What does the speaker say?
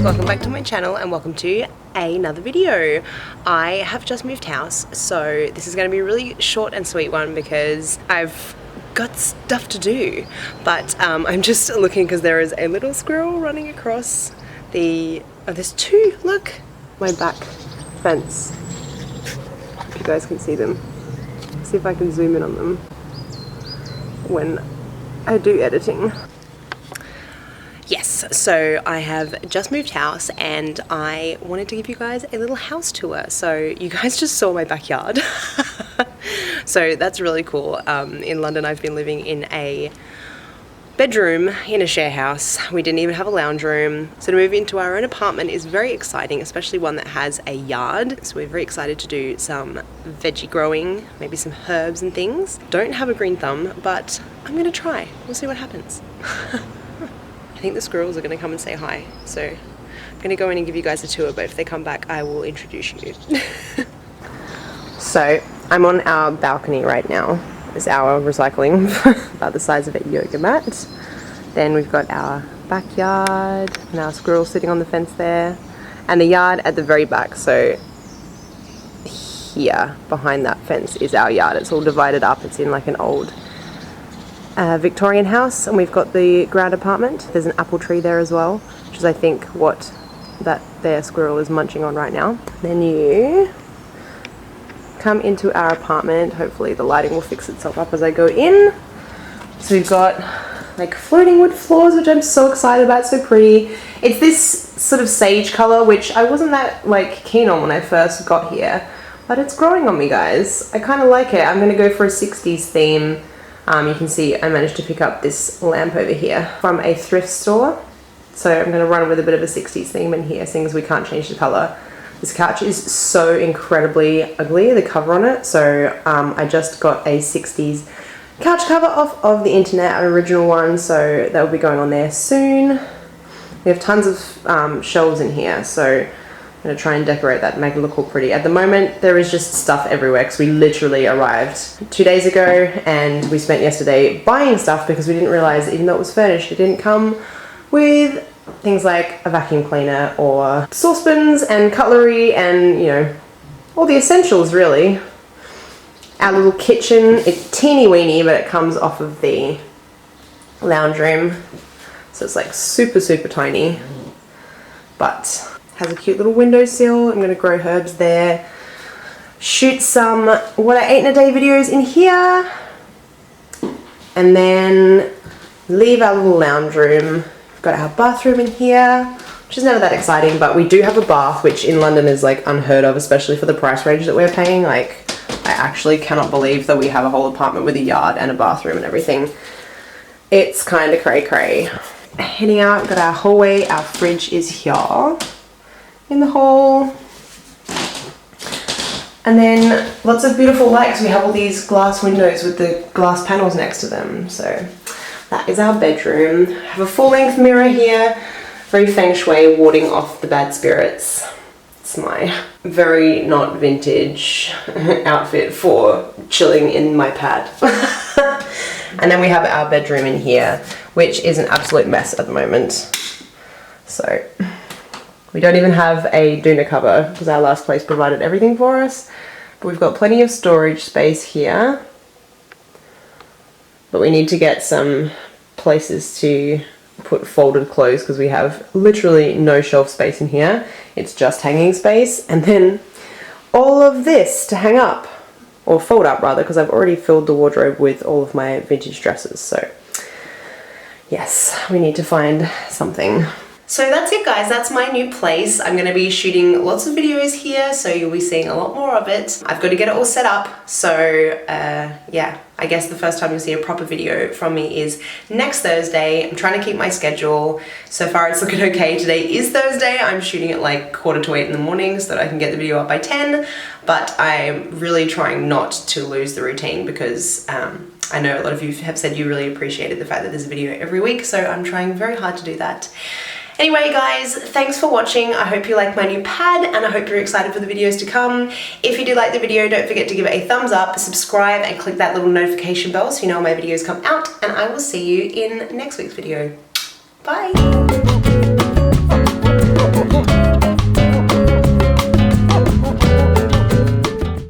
welcome back to my channel and welcome to another video. I have just moved house, so this is going to be a really short and sweet one because I've got stuff to do, but I'm just looking because there is a little squirrel running across the, oh, there's two, look, my back fence. If you guys can see them. See if I can zoom in on them when I do editing. Yes, so I have just moved house and I wanted to give you guys a little house tour. So you guys just saw my backyard. So that's really cool. In London I've been living in a bedroom in a share house. We didn't even have a lounge room. So to move into our own apartment is very exciting, especially one that has a yard. So we're very excited to do some veggie growing, maybe some herbs and things. Don't have a green thumb, but I'm gonna try. We'll see what happens. I think the squirrels are going to come and say hi, so I'm going to go in and give you guys a tour, but if they come back I will introduce you. So I'm on our balcony right now. It's our recycling, about the size of a yoga mat. Then we've got our backyard and our squirrel sitting on the fence there, and the yard at the very back. So here behind that fence is our yard. It's all divided up. It's in like an old Victorian house, and we've got the ground apartment. There's an apple tree there as well, which is I think what that there squirrel is munching on right now. Then you come into our apartment. Hopefully the lighting will fix itself up as I go in. So we've got like floating wood floors, which I'm so excited about. It's so pretty. It's this sort of sage color, which I wasn't that like keen on when I first got here, but it's growing on me, guys. I kind of like it. I'm gonna go for a 60s theme. You can see I managed to pick up this lamp over here from a thrift store. So I'm going to run with a bit of a 60s theme in here, seeing as we can't change the colour. This couch is so incredibly ugly, the cover on it. So I just got a 60s couch cover off of the internet, an original one. So that will be going on there soon. We have tons of shelves in here. So I'm going to try and decorate that and make it look all pretty. At the moment there is just stuff everywhere because we literally arrived 2 days ago and we spent yesterday buying stuff because we didn't realise, even though it was furnished, it didn't come with things like a vacuum cleaner or saucepans and cutlery and, you know, all the essentials really. Our little kitchen, it's teeny weeny, but it comes off of the lounge room, so it's like super tiny, but has a cute little windowsill. I'm going to grow herbs there. Shoot some what I ate in a day videos in here. And then leave our little lounge room. We've got our bathroom in here, which is never that exciting, but we do have a bath, which in London is like unheard of, especially for the price range that we're paying. Like, I actually cannot believe that we have a whole apartment with a yard and a bathroom and everything. It's kind of cray. Heading out, got our hallway. Our fridge is here in the hall, and then lots of beautiful lights. We have all these glass windows with the glass panels next to them. So that is our bedroom. I have a full-length mirror here, very feng shui, warding off the bad spirits. It's my very not vintage outfit for chilling in my pad. And then we have our bedroom in here, which is an absolute mess at the moment. So we don't even have a doona cover because our last place provided everything for us. But we've got plenty of storage space here. But we need to get some places to put folded clothes because we have literally no shelf space in here. It's just hanging space. And then all of this to hang up, or fold up rather, because I've already filled the wardrobe with all of my vintage dresses. So yes, we need to find something. So that's it, guys. That's my new place. I'm going to be shooting lots of videos here, so you'll be seeing a lot more of it. I've got to get it all set up. So yeah, I guess the first time you'll see a proper video from me is next Thursday. I'm trying to keep my schedule. So far it's looking okay. Today is Thursday. I'm shooting at like 7:45 in the morning so that I can get the video up by 10. But I'm really trying not to lose the routine because I know a lot of you have said you really appreciated the fact that there's a video every week. So I'm trying very hard to do that. Anyway guys, thanks for watching. I hope you like my new pad and I hope you're excited for the videos to come. If you did like the video, don't forget to give it a thumbs up, subscribe and click that little notification bell so you know when my videos come out, and I will see you in next week's video. Bye!